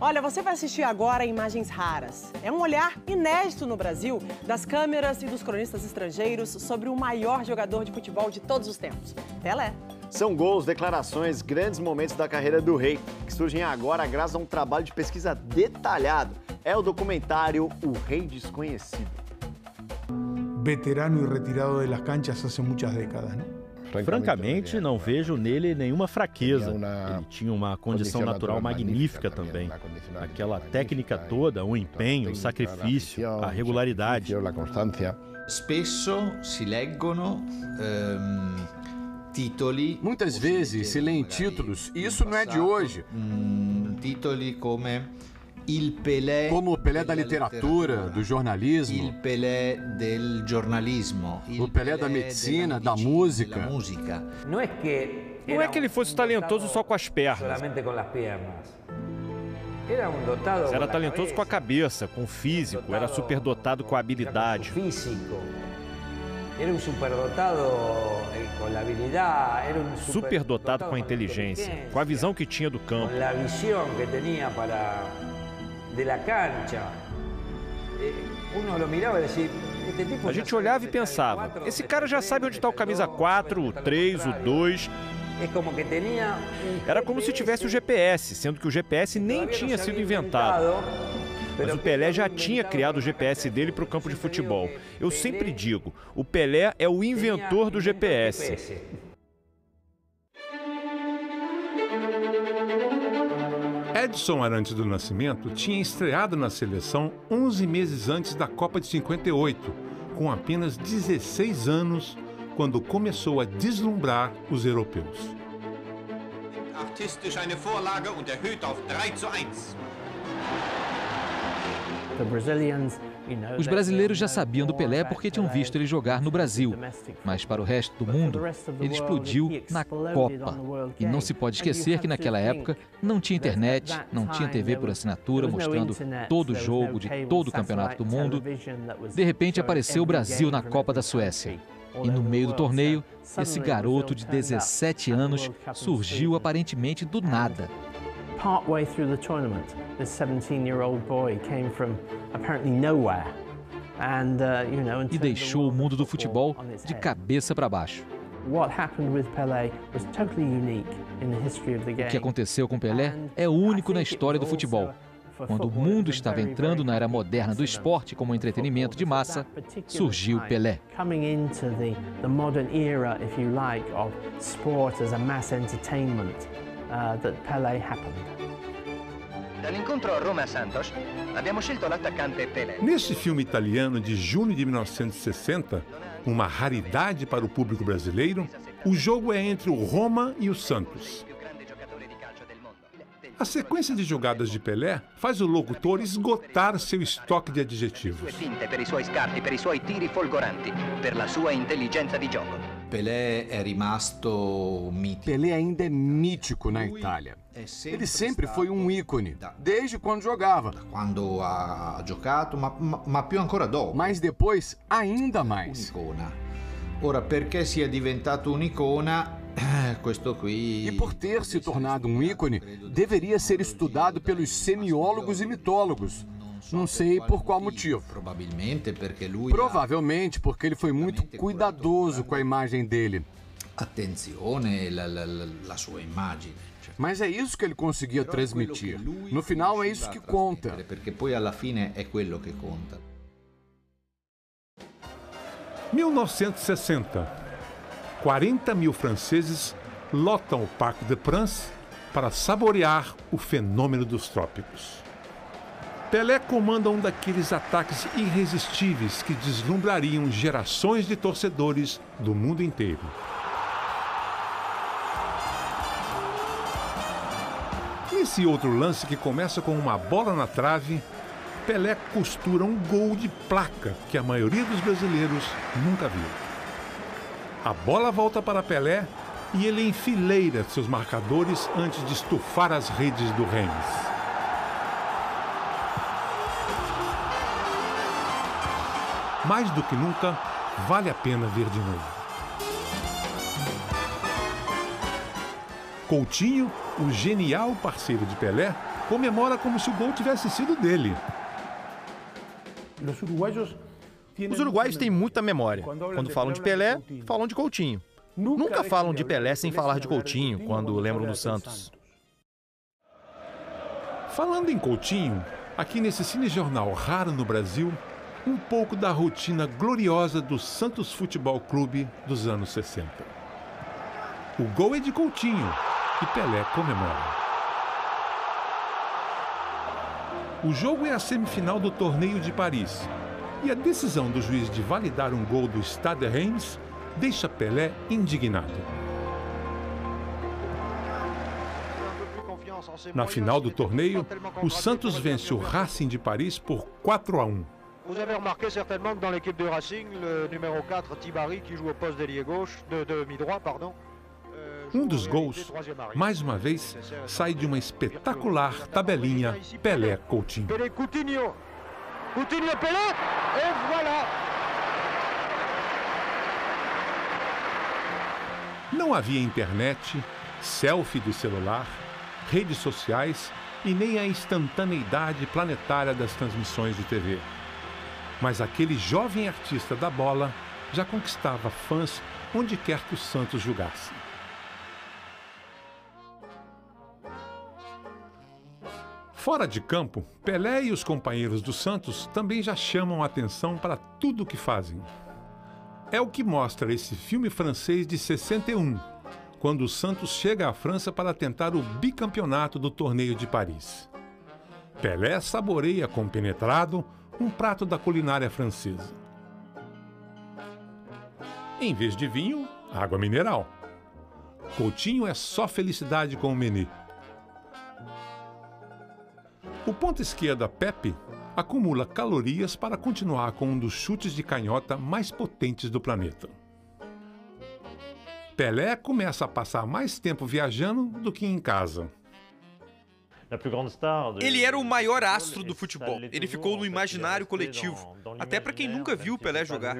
Olha, você vai assistir agora Imagens Raras. É um olhar inédito no Brasil das câmeras e dos cronistas estrangeiros sobre o maior jogador de futebol de todos os tempos, Pelé. São gols, declarações, grandes momentos da carreira do rei, que surgem agora graças a um trabalho de pesquisa detalhado. É o documentário O Rei Desconhecido. Veterano e retirado de las canchas hace muitas décadas, né? Francamente, não vejo nele nenhuma fraqueza. Ele tinha uma condição natural magnífica também. Aquela técnica toda, o empenho, o sacrifício, a regularidade. Spesso si leggono titoli. Muitas vezes se lêem títulos, e isso não é de hoje. Titoli como o Pelé da literatura, do jornalismo, o Pelé del giornalismo, o Pelé da medicina, da música. Não é que ele fosse talentoso só com as pernas. Era talentoso com a cabeça, com o físico, era superdotado com a habilidade. Superdotado com a inteligência, com a visão que tinha do campo. A gente olhava e pensava, esse cara já sabe onde está o camisa 4, o 3, o 2. Era como se tivesse o GPS, sendo que o GPS nem tinha sido inventado. Mas o Pelé já tinha criado o GPS dele para o campo de futebol. Eu sempre digo, o Pelé é o inventor do GPS. Edson Arantes do Nascimento tinha estreado na seleção 11 meses antes da Copa de 58, com apenas 16 anos, quando começou a deslumbrar os europeus. Artistisch eine Vorlage und erhöht auf 3:1. Os brasileiros já sabiam do Pelé porque tinham visto ele jogar no Brasil, mas para o resto do mundo, ele explodiu na Copa. E não se pode esquecer que naquela época não tinha internet, não tinha TV por assinatura mostrando todo o jogo de todo o campeonato do mundo. De repente apareceu o Brasil na Copa da Suécia. E no meio do torneio, esse garoto de 17 anos surgiu aparentemente do nada. Partway through the tournament, this 17-year-old boy came from apparently nowhere e deixou o mundo do futebol de cabeça para baixo. O que aconteceu com Pelé é único na história do futebol. Quando o mundo estava entrando na era moderna do esporte como entretenimento de massa, surgiu Pelé. Neste filme italiano de junho de 1960, uma raridade para o público brasileiro, o jogo é entre o Roma e o Santos. A sequência de jogadas de Pelé faz o locutor esgotar seu estoque de adjetivos. Pelé é rimasto mítico. Pelé ainda é mítico na Itália. Ele sempre foi um ícone, desde quando jogava. Quando ha giocato, ma più ancora dopo. Mas depois, ainda mais. Un'icona. Ora, perché sia diventato un'icona, questo qui... E por ter se tornado um ícone, deveria ser estudado pelos semiólogos e mitólogos. Não sei por qual motivo. Provavelmente porque ele foi muito cuidadoso com a imagem dele. Attenzione, la sua immagine. Mas é isso que ele conseguia transmitir. No final é isso que conta. Perché poi alla fine è quello che conta. 1960. 40 mil franceses lotam o Parc des Princes para saborear o fenômeno dos trópicos. Pelé comanda um daqueles ataques irresistíveis que deslumbrariam gerações de torcedores do mundo inteiro. Nesse outro lance que começa com uma bola na trave, Pelé costura um gol de placa que a maioria dos brasileiros nunca viu. A bola volta para Pelé e ele enfileira seus marcadores antes de estufar as redes do Reims. Mais do que nunca, vale a pena ver de novo. Coutinho, o genial parceiro de Pelé, comemora como se o gol tivesse sido dele. Os uruguaios têm muita memória. Quando falam de Pelé, falam de Coutinho. Nunca falam de Pelé sem falar de Coutinho, quando lembram do Santos. Falando em Coutinho, aqui nesse cinejornal raro no Brasil, um pouco da rotina gloriosa do Santos Futebol Clube dos anos 60. O gol é de Coutinho e Pelé comemora. O jogo é a semifinal do torneio de Paris e a decisão do juiz de validar um gol do Stade de Reims deixa Pelé indignado. Na final do torneio, o Santos vence o Racing de Paris por 4-1. Vous avez remarqué certainement que dans l'équipe de Racing, le numéro 4, Tibari, qui joue au poste d'ailier gauche, de mi-droit, pardon. Um dos gols, mais uma vez, sai de uma espetacular tabelinha Pelé-Coutinho. Pelé, Coutinho. Coutinho, Pelé, et voilà. Não havia internet, selfie do celular, redes sociais e nem a instantaneidade planetária das transmissões de TV. Mas aquele jovem artista da bola já conquistava fãs onde quer que o Santos jogasse. Fora de campo, Pelé e os companheiros do Santos também já chamam a atenção para tudo o que fazem. É o que mostra esse filme francês de 61, quando o Santos chega à França para tentar o bicampeonato do torneio de Paris. Pelé saboreia compenetrado um prato da culinária francesa. Em vez de vinho, água mineral. Coutinho é só felicidade com o menê. O ponta esquerda Pepe acumula calorias para continuar com um dos chutes de canhota mais potentes do planeta. Pelé começa a passar mais tempo viajando do que em casa. Ele era o maior astro do futebol. Ele ficou no imaginário coletivo, até para quem nunca viu o Pelé jogar.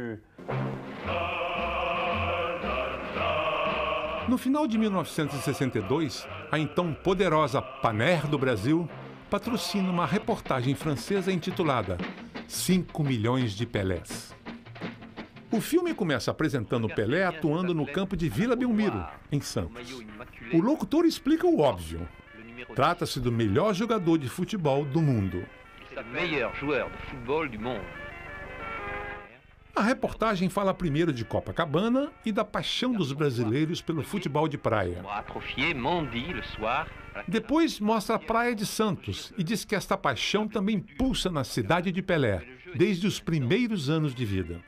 No final de 1962, a então poderosa Paner do Brasil patrocina uma reportagem francesa intitulada 5 milhões de Pelés. O filme começa apresentando Pelé atuando no campo de Vila Belmiro, em Santos. O locutor explica o óbvio. Trata-se do melhor jogador de futebol do mundo. A reportagem fala primeiro de Copacabana e da paixão dos brasileiros pelo futebol de praia. Depois mostra a praia de Santos e diz que esta paixão também pulsa na cidade de Pelé, desde os primeiros anos de vida.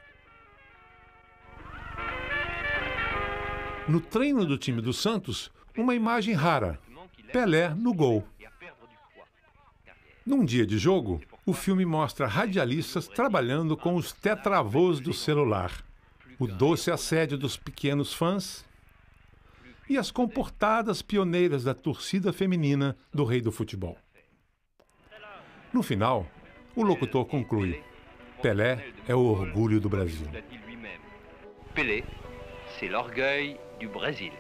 No treino do time do Santos, uma imagem rara: Pelé no gol. Num dia de jogo, o filme mostra radialistas trabalhando com os tetravôs do celular, o doce assédio dos pequenos fãs e as comportadas pioneiras da torcida feminina do rei do futebol. No final, o locutor conclui: Pelé é o orgulho do Brasil. Pelé, c'est l'orgueil du Brasil.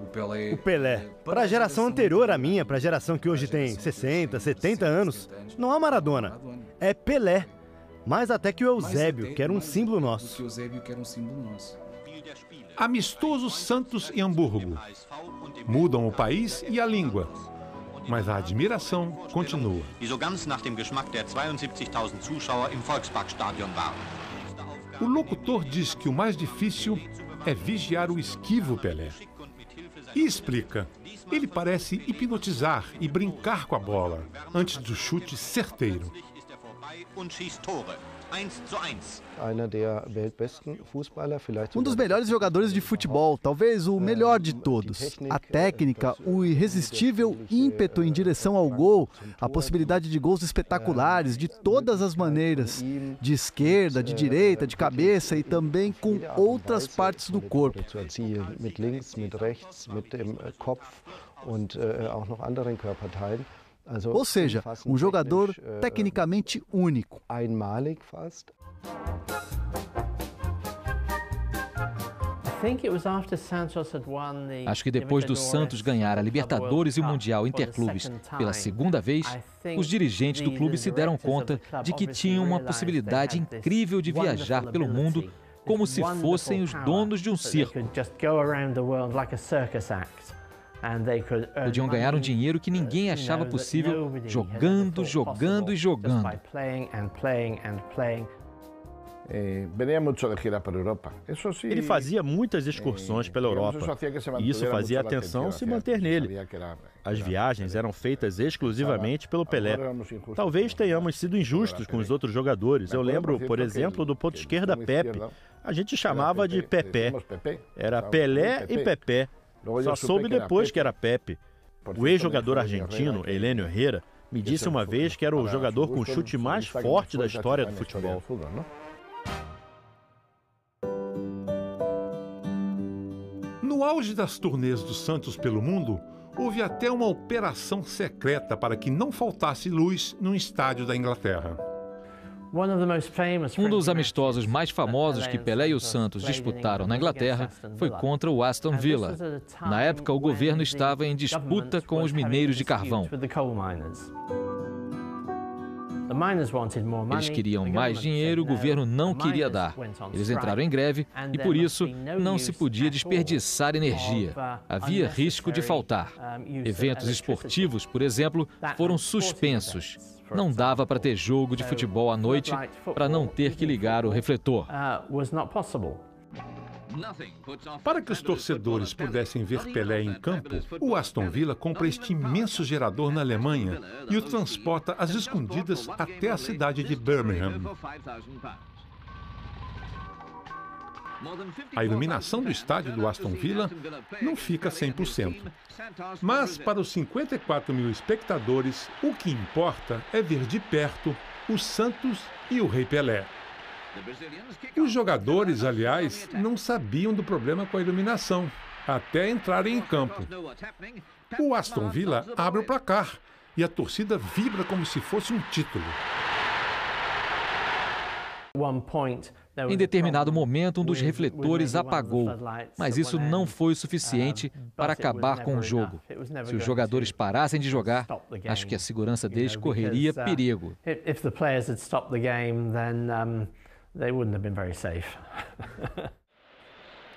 O Pelé, para a geração anterior à minha, para a geração que hoje tem 60, 70 anos, não há Maradona, é Pelé. Mais até que o Eusébio, que era um símbolo nosso. Amistoso Santos e Hamburgo. Mudam o país e a língua, mas a admiração continua. O locutor diz que o mais difícil é vigiar o esquivo Pelé. E explica, ele parece hipnotizar e brincar com a bola antes do chute certeiro. Um dos melhores jogadores de futebol, talvez o melhor de todos. A técnica, o irresistível ímpeto em direção ao gol, a possibilidade de gols espetaculares de todas as maneiras, de esquerda, de direita, de cabeça e também com outras partes do corpo. Ou seja, um jogador tecnicamente único. Acho que depois do Santos ganhar a Libertadores e o Mundial Interclubes pela segunda vez, os dirigentes do clube se deram conta de que tinham uma possibilidade incrível de viajar pelo mundo como se fossem os donos de um circo. Podiam ganhar um dinheiro que ninguém achava possível jogando, jogando e jogando. Ele fazia muitas excursões pela Europa e isso fazia a atenção se manter nele. As viagens eram feitas exclusivamente pelo Pelé. Talvez tenhamos sido injustos com os outros jogadores. Eu lembro, por exemplo, do ponto esquerda Pepe. A gente chamava de Pepé. Era Pelé e Pepé. Só soube depois que era Pepe. O ex-jogador argentino, Helenio Herrera, me disse uma vez que era o jogador com o chute mais forte da história do futebol. No auge das turnês do Santos pelo mundo, houve até uma operação secreta para que não faltasse luz no estádio da Inglaterra. Um dos amistosos mais famosos que Pelé e o Santos disputaram na Inglaterra foi contra o Aston Villa. Na época, o governo estava em disputa com os mineiros de carvão. Eles queriam mais dinheiro, o governo não queria dar. Eles entraram em greve e, por isso, não se podia desperdiçar energia. Havia risco de faltar. Eventos esportivos, por exemplo, foram suspensos. Não dava para ter jogo de futebol à noite para não ter que ligar o refletor. Para que os torcedores pudessem ver Pelé em campo, o Aston Villa compra este imenso gerador na Alemanha e o transporta às escondidas até a cidade de Birmingham. A iluminação do estádio do Aston Villa não fica 100%. Mas para os 54 mil espectadores, o que importa é ver de perto o Santos e o Rei Pelé. Os jogadores, aliás, não sabiam do problema com a iluminação, até entrarem em campo. O Aston Villa abre o placar e a torcida vibra como se fosse um título. Em determinado momento, um dos refletores apagou, mas isso não foi o suficiente para acabar com o jogo. Se os jogadores parassem de jogar, acho que a segurança deles correria perigo.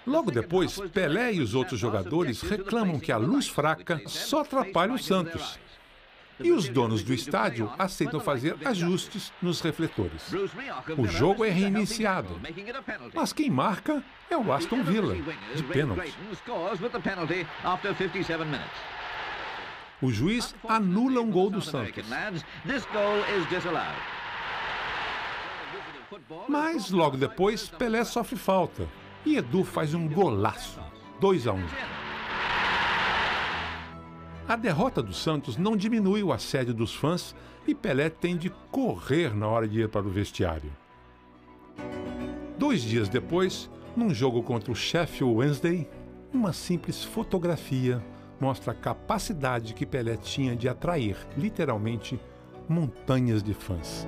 Logo depois, Pelé e os outros jogadores reclamam que a luz fraca só atrapalha o Santos. E os donos do estádio aceitam fazer ajustes nos refletores. O jogo é reiniciado, mas quem marca é o Aston Villa, de pênalti. O juiz anula um gol do Santos. Mas logo depois, Pelé sofre falta e Edu faz um golaço, 2-1. A derrota do Santos não diminui o assédio dos fãs e Pelé tem de correr na hora de ir para o vestiário. 2 dias depois, num jogo contra o Sheffield Wednesday, uma simples fotografia mostra a capacidade que Pelé tinha de atrair, literalmente, montanhas de fãs.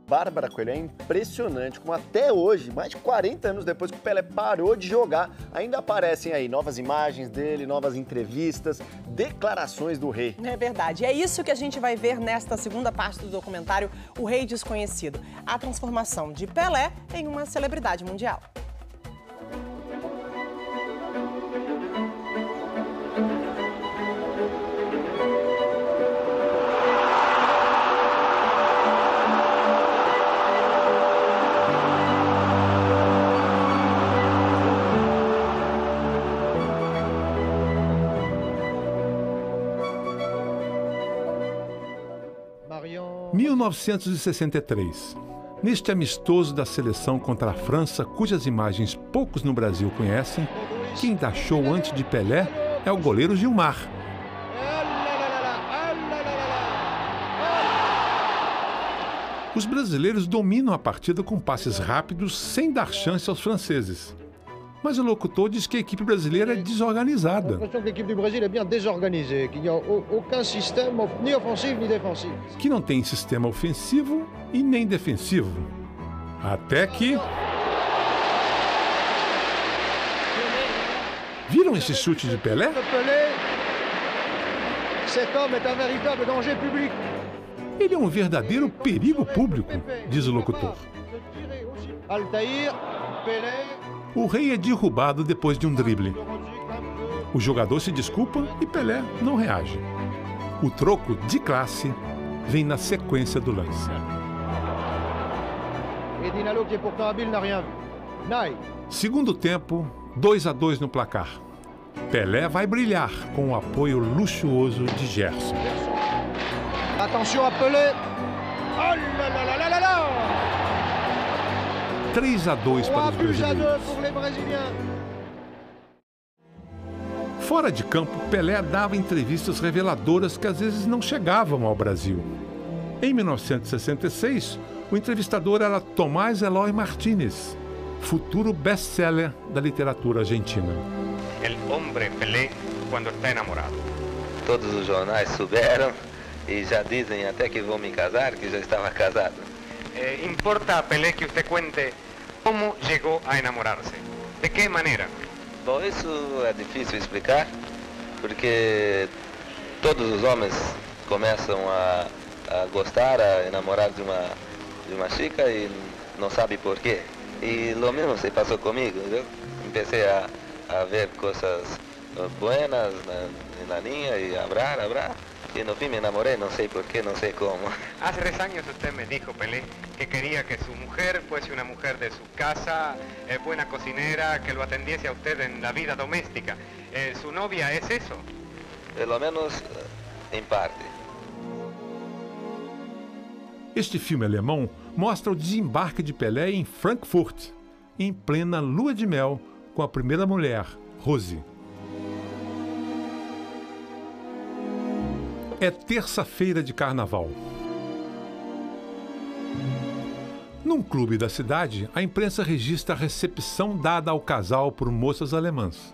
Bárbara Coelho, é impressionante como até hoje, mais de 40 anos depois que o Pelé parou de jogar, ainda aparecem aí novas imagens dele, novas entrevistas, declarações do rei. É verdade. É isso que a gente vai ver nesta segunda parte do documentário O Rei Desconhecido. A transformação de Pelé em uma celebridade mundial. Em 1963, neste amistoso da seleção contra a França, cujas imagens poucos no Brasil conhecem, quem dá show antes de Pelé é o goleiro Gilmar. Os brasileiros dominam a partida com passes rápidos, sem dar chance aos franceses. Mas o locutor diz que a equipe brasileira é desorganizada. Que não tem sistema ofensivo e nem defensivo. Até que... Viram esse chute de Pelé? Ele é um verdadeiro perigo público, diz o locutor. O rei é derrubado depois de um drible. O jogador se desculpa e Pelé não reage. O troco de classe vem na sequência do lance. Segundo tempo, 2-2 no placar. Pelé vai brilhar com o apoio luxuoso de Gerson. Atenção a Pelé! Oh là là là là là! 3-2 para os brasileiros. Fora de campo, Pelé dava entrevistas reveladoras que às vezes não chegavam ao Brasil. Em 1966, o entrevistador era Tomás Eloy Martínez, futuro best-seller da literatura argentina. El hombre Pelé quando está enamorado. Todos os jornais souberam e já dizem até que vou me casar, que já estava casado. Importa, Pelé, que você cuente como chegou a enamorar-se. De que maneira? Bom, isso é difícil explicar, porque todos os homens começam a gostar, a enamorar de uma chica e não sabe por quê. E lo mesmo se passou comigo, eu comecei a ver coisas buenas na linha e abrar, e no fim me enamorei, não sei por quê, não sei como. Há 3 anos você me dijo, Pelé, que queria que sua mulher fosse uma mulher de sua casa, boa cozinera, que lo atendiese a usted en la vida doméstica. ¿Su novia es eso? Pelo menos em parte. Este filme alemão mostra o desembarque de Pelé em Frankfurt, em plena lua de mel com a primeira mulher, Rose. É terça-feira de carnaval. Num clube da cidade, a imprensa registra a recepção dada ao casal por moças alemãs.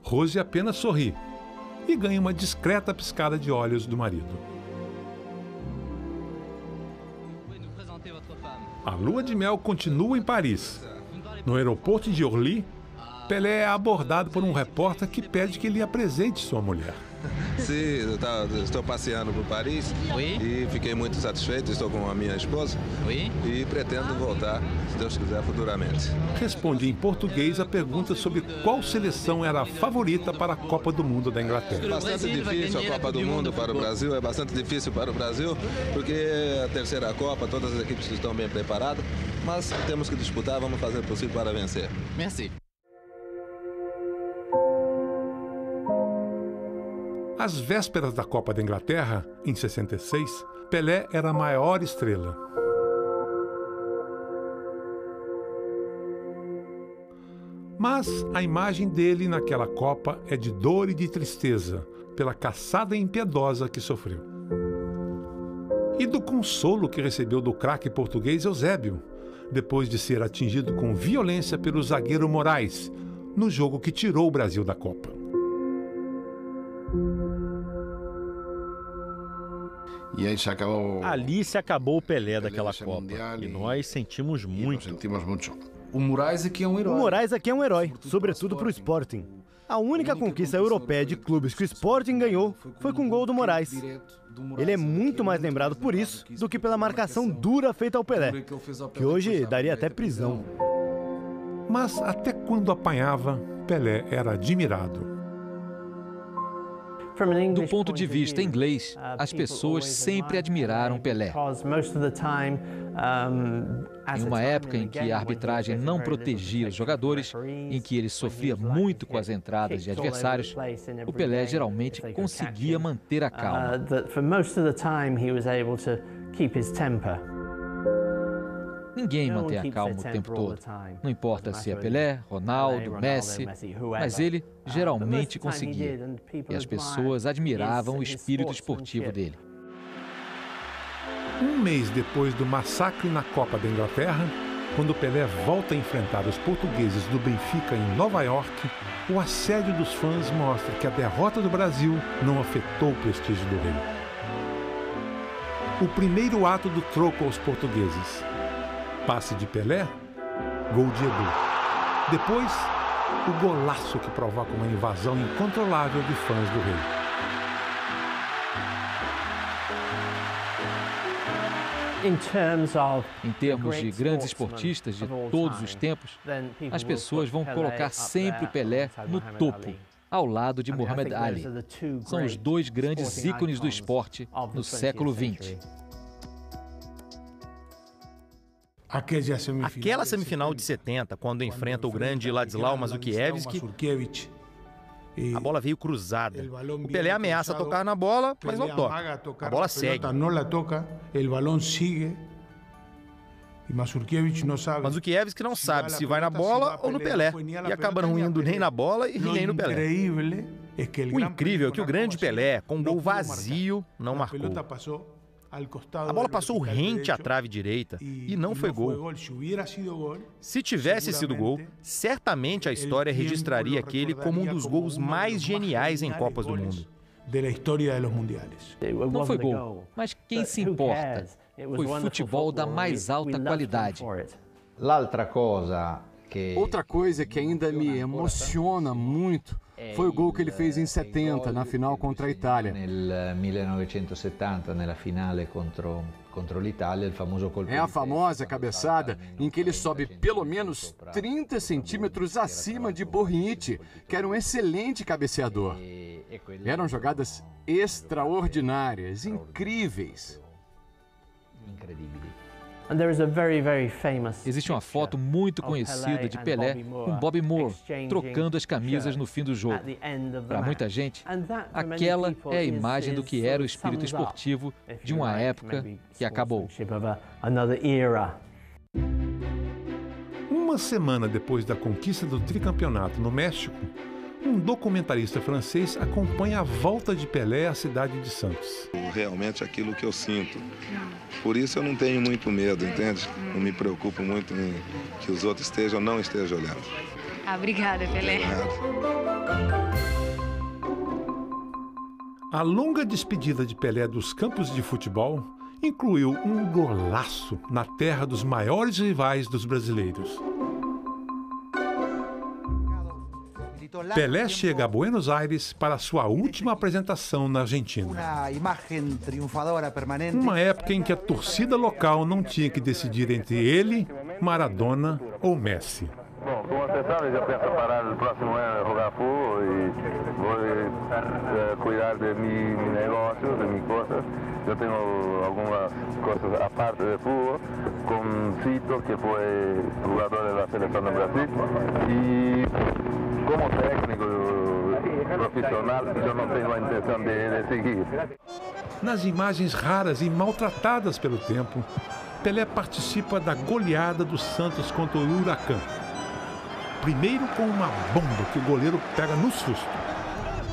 Rose apenas sorri e ganha uma discreta piscada de olhos do marido. A lua de mel continua em Paris. No aeroporto de Orly, Pelé é abordado por um repórter que pede que lhe apresente sua mulher. Sim, estou passeando por Paris e fiquei muito satisfeito, estou com a minha esposa e pretendo voltar, se Deus quiser, futuramente. Responde em português a pergunta sobre qual seleção era a favorita para a Copa do Mundo da Inglaterra. É bastante difícil a Copa do Mundo para o Brasil, é bastante difícil para o Brasil, porque é a terceira Copa, todas as equipes estão bem preparadas, mas temos que disputar, vamos fazer o possível para vencer. Merci. Às vésperas da Copa da Inglaterra, em 66, Pelé era a maior estrela. Mas a imagem dele naquela Copa é de dor e de tristeza, pela caçada impiedosa que sofreu. E do consolo que recebeu do craque português Eusébio, depois de ser atingido com violência pelo zagueiro Moraes, no jogo que tirou o Brasil da Copa. E aí ali se acabou o Pelé daquela Copa. E nós sentimos muito. O Moraes aqui é um herói. O Moraes aqui é um herói, sobretudo para o Sporting. A única conquista europeia de clubes que o Sporting ganhou foi com o gol do Moraes. Ele é muito mais lembrado por isso do que pela marcação dura feita ao Pelé, que hoje daria até prisão. Mas até quando apanhava, Pelé era admirado. Do ponto de vista inglês, as pessoas sempre admiraram Pelé. Em uma época em que a arbitragem não protegia os jogadores, em que ele sofria muito com as entradas de adversários, o Pelé geralmente conseguia manter a calma. Ninguém mantém a calma o tempo todo. Não importa se é Pelé, Ronaldo, Messi, mas ele geralmente conseguia. E as pessoas admiravam o espírito esportivo dele. Um mês depois do massacre na Copa da Inglaterra, quando Pelé volta a enfrentar os portugueses do Benfica em Nova York, o assédio dos fãs mostra que a derrota do Brasil não afetou o prestígio do rei. O primeiro ato do troco aos portugueses. Passe de Pelé, gol de Edu. Depois, o golaço que provoca uma invasão incontrolável de fãs do rei. Em termos de grandes esportistas de todos os tempos, as pessoas vão colocar sempre o Pelé no topo, ao lado de Muhammad Ali. São os dois grandes ícones do esporte no século XX. Aquela semifinal de 70, quando enfrenta o grande Ladislau Mazurkiewicz, a bola veio cruzada. O Pelé ameaça tocar na bola, mas não toca. A bola segue. Mazurkiewicz que não sabe se vai na bola ou no Pelé. E acaba não indo nem na bola e nem no Pelé. O incrível é que o grande Pelé, com um gol vazio, não marcou. A bola passou rente à trave direita e não foi gol. Se tivesse sido gol, certamente a história registraria aquele como um dos gols mais geniais em Copas do Mundo. Não foi gol, mas quem se importa? Foi futebol da mais alta qualidade. Outra coisa que ainda me emociona muito foi o gol que ele fez em 70, na final contra a Itália. É a famosa cabeçada em que ele sobe pelo menos 30 centímetros acima de Borriite, que era um excelente cabeceador. Eram jogadas extraordinárias, incríveis. Existe uma foto muito conhecida de Pelé com Bobby Moore trocando as camisas no fim do jogo. Para muita gente, aquela é a imagem do que era o espírito esportivo de uma época que acabou. Uma semana depois da conquista do tricampeonato no México, um documentarista francês acompanha a volta de Pelé à cidade de Santos. Realmente aquilo que eu sinto. Por isso eu não tenho muito medo, entende? Não me preocupo muito em que os outros estejam ou não estejam olhando. Obrigada, Pelé. A longa despedida de Pelé dos campos de futebol incluiu um golaço na terra dos maiores rivais dos brasileiros. Pelé chega a Buenos Aires para sua última apresentação na Argentina. Uma época em que a torcida local não tinha que decidir entre ele, Maradona ou Messi. Bom, como você sabe, eu penso parar o próximo ano jogar futebol e vou cuidar de meu negócio, de minhas coisas. Eu tenho algumas coisas a parte de futebol, com Cito, que foi jogador da seleção do Brasil, e como técnico profissional, eu não tenho a intenção de seguir. Nas imagens raras e maltratadas pelo tempo, Pelé participa da goleada do Santos contra o Huracán. Primeiro com uma bomba que o goleiro pega no susto.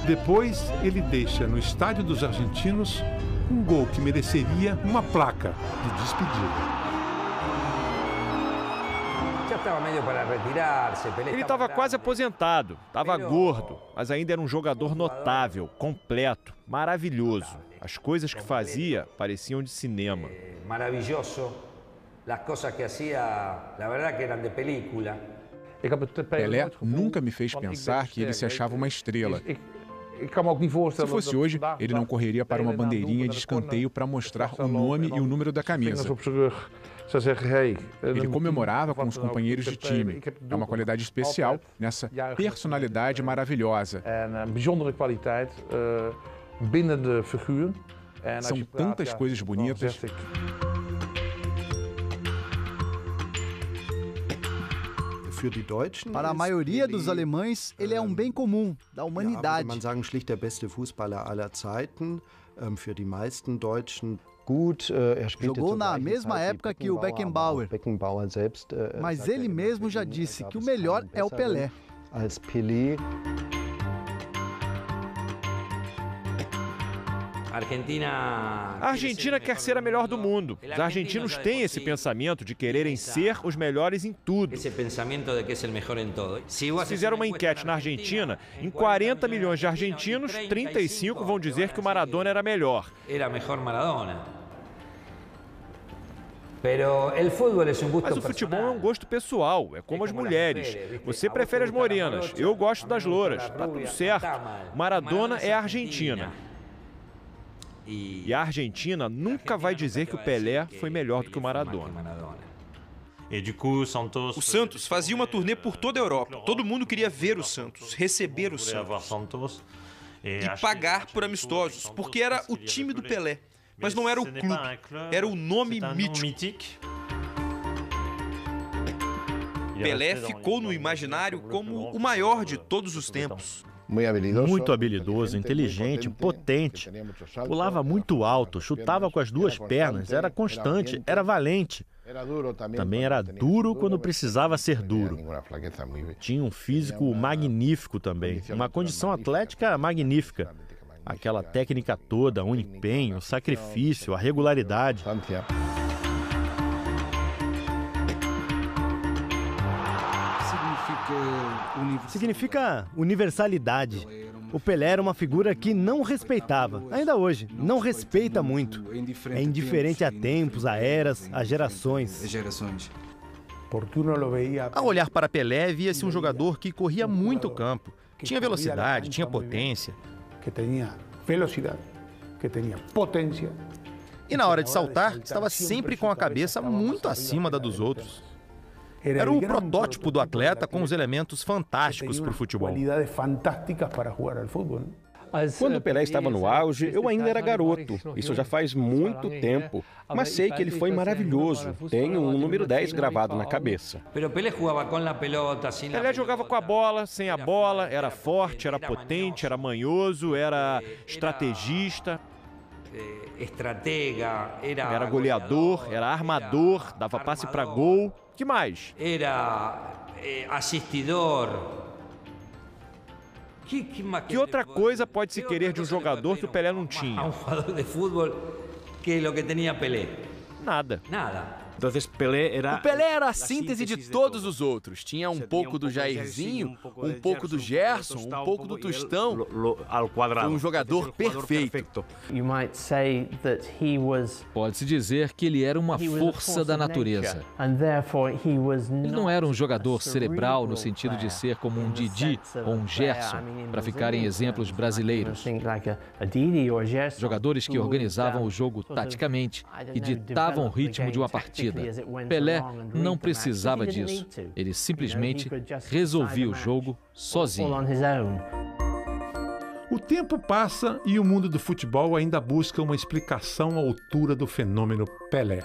Depois, ele deixa no estádio dos argentinos um gol que mereceria uma placa de despedida. Ele estava quase aposentado, estava gordo, mas ainda era um jogador notável, completo, maravilhoso. As coisas que fazia pareciam de cinema. Maravilhoso. As coisas que fazia, na verdade, eram de película. Pelé nunca me fez pensar que ele se achava uma estrela. Se fosse hoje, ele não correria para uma bandeirinha de escanteio para mostrar o nome e o número da camisa. Ele comemorava com os companheiros de time. É uma qualidade especial nessa personalidade maravilhosa. São tantas coisas bonitas. Para a maioria dos alemães, ele é um bem comum da humanidade. Jogou na mesma época que o Beckenbauer, mas ele mesmo já disse que o melhor é o Pelé. A Argentina quer ser a melhor do mundo. Os argentinos têm esse pensamento de quererem ser os melhores em tudo. Fizeram uma enquete na Argentina, em 40 milhões de argentinos, 35 vão dizer que o Maradona era melhor. Mas o futebol é um gosto pessoal, é como as mulheres. Você prefere as morenas, eu gosto das louras, tá tudo certo. Maradona é a Argentina. E a Argentina nunca vai dizer que o Pelé foi melhor do que o Maradona. O Santos fazia uma turnê por toda a Europa. Todo mundo queria ver o Santos, receber o Santos e pagar por amistosos, porque era o time do Pelé. Mas não era o clube, era o nome mítico. Pelé ficou no imaginário como o maior de todos os tempos. Muito habilidoso, inteligente, potente. Pulava muito alto, chutava com as duas pernas, era constante, era valente. Também era duro quando precisava ser duro. Tinha um físico magnífico também, uma condição atlética magnífica. Aquela técnica toda, o empenho, o sacrifício, a regularidade. Significa universalidade. O Pelé era uma figura que não respeitava, ainda hoje, não respeita muito. É indiferente a tempos, a eras, a gerações. Ao olhar para Pelé, via-se um jogador que corria muito o campo. Tinha velocidade, tinha potência. E na hora de saltar, estava sempre com a cabeça muito acima da dos outros. Era o protótipo do atleta com os elementos fantásticos para o futebol. Quando o Pelé estava no auge, eu ainda era garoto. Isso já faz muito tempo. Mas sei que ele foi maravilhoso. Tenho um número 10 gravado na cabeça. Pelé jogava com a bola, sem a bola, era forte, era potente, era manhoso, era estrategista. Era goleador, era armador, dava passe para gol. Que mais? Era assistidor. Que outra coisa pode se querer de um jogador que o Pelé não tinha? Um jogador de futebol que lo que tinha Pelé. Nada. O Pelé era a síntese de todos os outros. Tinha um pouco do Jairzinho, um pouco do Gerson, um pouco do Tostão. Foi um jogador perfeito. Pode-se dizer que ele era uma força da natureza. Ele não era um jogador cerebral no sentido de ser como um Didi ou um Gerson, para ficarem exemplos brasileiros. Jogadores que organizavam o jogo taticamente e ditavam o ritmo de uma partida. Pelé não precisava disso. Ele simplesmente resolvia o jogo sozinho. O tempo passa e o mundo do futebol ainda busca uma explicação à altura do fenômeno Pelé.